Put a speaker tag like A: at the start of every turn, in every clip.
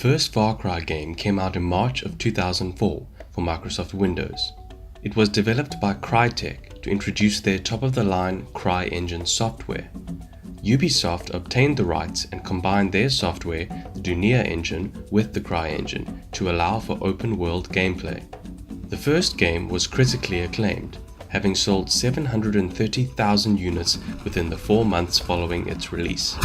A: first Far Cry game came out in March of 2004 for Microsoft Windows. It was developed by Crytek to introduce their top-of-the-line CryEngine software. Ubisoft obtained the rights and combined their software, the Dunia engine, with the CryEngine to allow for open-world gameplay. The first game was critically acclaimed, having sold 730,000 units within the 4 months following its release.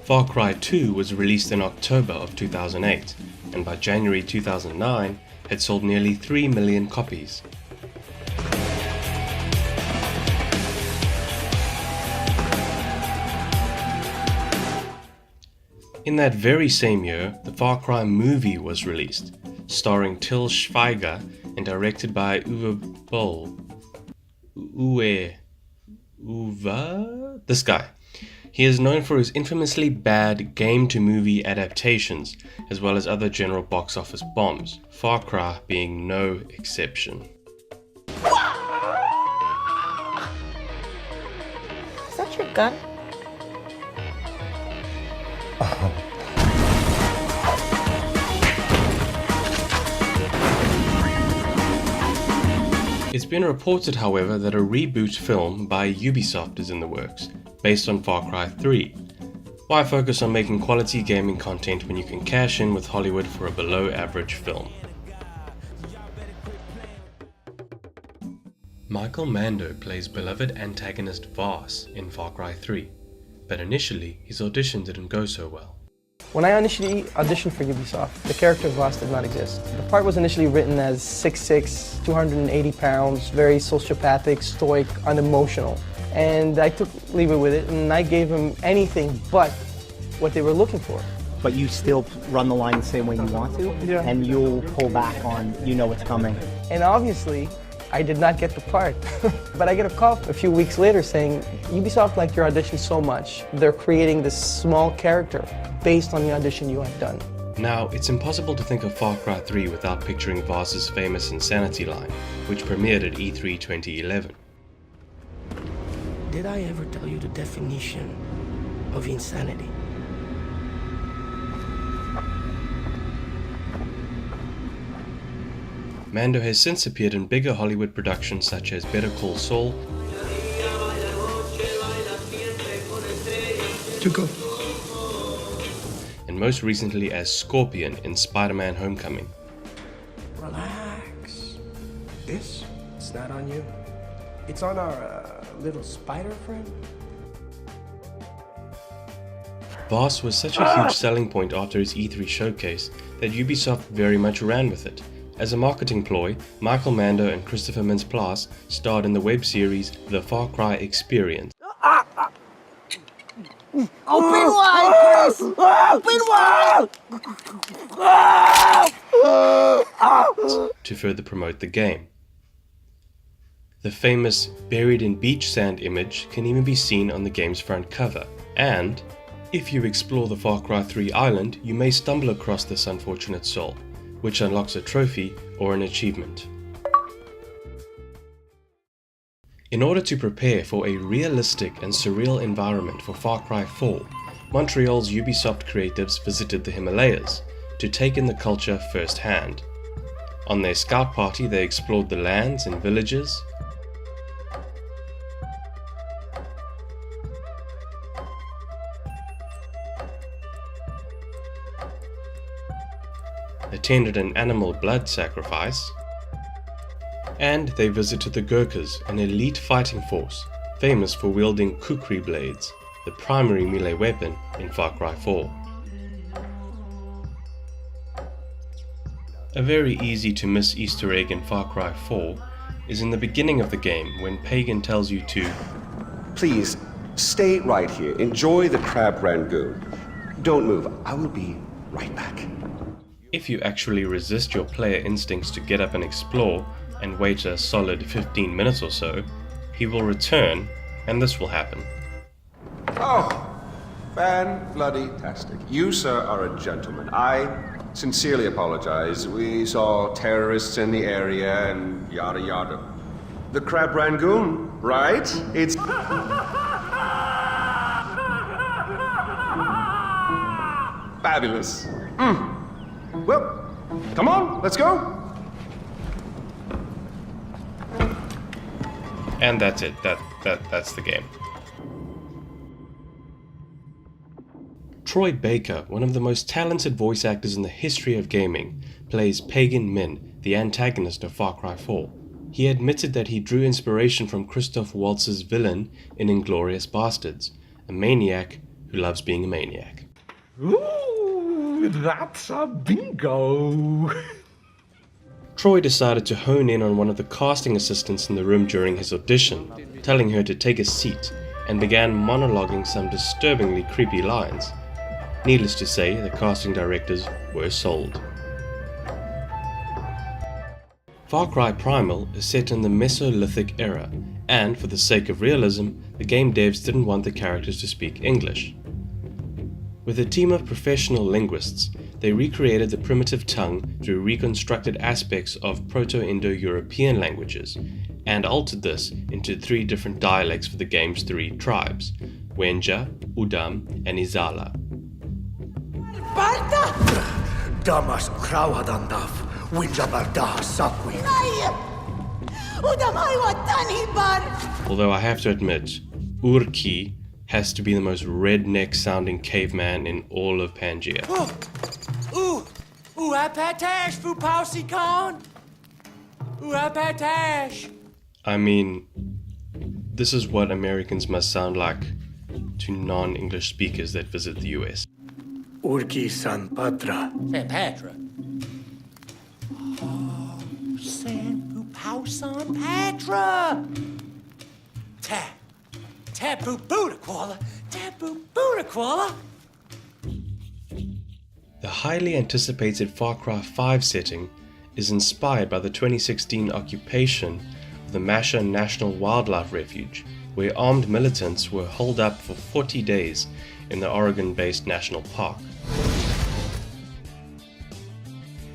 A: Far Cry 2 was released in October of 2008, and by January 2009 had sold nearly 3 million copies. In that very same year, the Far Cry movie was released, starring Til Schweiger and directed by this guy. He is known for his infamously bad game-to-movie adaptations, as well as other general box office bombs, Far Cry being no exception.
B: Is that your gun?
C: Oh.
A: It's been reported, however, that a reboot film by Ubisoft is in the works, based on Far Cry 3. Why focus on making quality gaming content when you can cash in with Hollywood for a below-average film? Michael Mando plays beloved antagonist Voss in Far Cry 3, but initially his audition didn't go so well.
D: When I initially auditioned for Ubisoft, the character of Voss did not exist. The part was initially written as 6'6", 280 pounds, very sociopathic, stoic, unemotional. And I took leave it with it, and I gave him anything but what they were looking for.
C: But you still run the line the same way you want to,
D: yeah.
C: And you'll pull back on, you know what's coming.
D: And obviously, I did not get the part. But I get a call a few weeks later saying, Ubisoft liked your audition so much, they're creating this small character based on the audition you had done.
A: Now, it's impossible to think of Far Cry 3 without picturing Voss's famous Insanity line, which premiered at E3 2011.
E: Did I ever tell you the definition of insanity?
A: Mando has since appeared in bigger Hollywood productions such as Better Call Saul, and most recently as Scorpion in Spider-Man Homecoming.
E: Relax. It's not on you. It's on our little spider friend.
A: Voss was such a huge selling point after his E3 showcase that Ubisoft very much ran with it. As a marketing ploy, Michael Mando and Christopher Mintz-Plasse starred in the web series The Far Cry Experience.
B: Open wide, Chris! Open wide!
A: To further promote the game. The famous buried in beach sand image can even be seen on the game's front cover, and if you explore the Far Cry 3 island, you may stumble across this unfortunate soul, which unlocks a trophy or an achievement. In order to prepare for a realistic and surreal environment for Far Cry 4, Montreal's Ubisoft creatives visited the Himalayas to take in the culture firsthand. On their scout party, they explored the lands and villages, attended an animal blood sacrifice, and they visited the Gurkhas, an elite fighting force famous for wielding kukri blades, the primary melee weapon in Far Cry 4. A very easy to miss Easter egg in Far Cry 4 is in the beginning of the game when Pagan tells you to
F: Please, stay right here. Enjoy the crab rangoon. Don't move. I will be right back.
A: If you actually resist your player instincts to get up and explore and wait a solid 15 minutes or so, he will return and this will happen.
F: Oh, fan-bloody-tastic. You, sir, are a gentleman. I sincerely apologize. We saw terrorists in the area and yada yada. The crab rangoon, right? It's... Fabulous. Well, come on, let's go.
A: And that's it. That's the game. Troy Baker, one of the most talented voice actors in the history of gaming, plays Pagan Min, the antagonist of Far Cry 4. He admitted that he drew inspiration from Christoph Waltz's villain in Inglourious Bastards, a maniac who loves being a maniac.
G: Ooh, that's a bingo!
A: Troy decided to hone in on one of the casting assistants in the room during his audition, telling her to take a seat, and began monologuing some disturbingly creepy lines. Needless to say, the casting directors were sold. Far Cry Primal is set in the Mesolithic era, and for the sake of realism, the game devs didn't want the characters to speak English. With a team of professional linguists, they recreated the primitive tongue through reconstructed aspects of Proto-Indo-European languages, and altered this into 3 different dialects for the game's 3 tribes: Wenja, Udam, and Izala.
G: Damas Krawadandaf, Winjabarda Sakwi.
A: Although I have to admit, Urki has to be the most redneck sounding caveman in all of Pangaea.
B: Apatash, Fupausikon! Apatash!
A: I mean, this is what Americans must sound like to non-English speakers that visit the US.
G: Urki San Patra.
B: San Patra. Oh, San Fupausan Patra! Tapu Buddha Koala! Tapu Buddha Koala!
A: The highly anticipated Far Cry 5 setting is inspired by the 2016 occupation of the Masha National Wildlife Refuge, where armed militants were holed up for 40 days in the Oregon-based national park.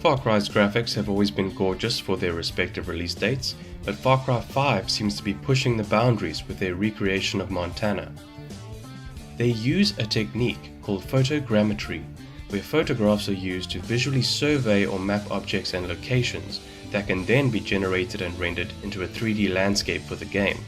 A: Far Cry's graphics have always been gorgeous for their respective release dates, but Far Cry 5 seems to be pushing the boundaries with their recreation of Montana. They use a technique called photogrammetry, where photographs are used to visually survey or map objects and locations that can then be generated and rendered into a 3D landscape for the game.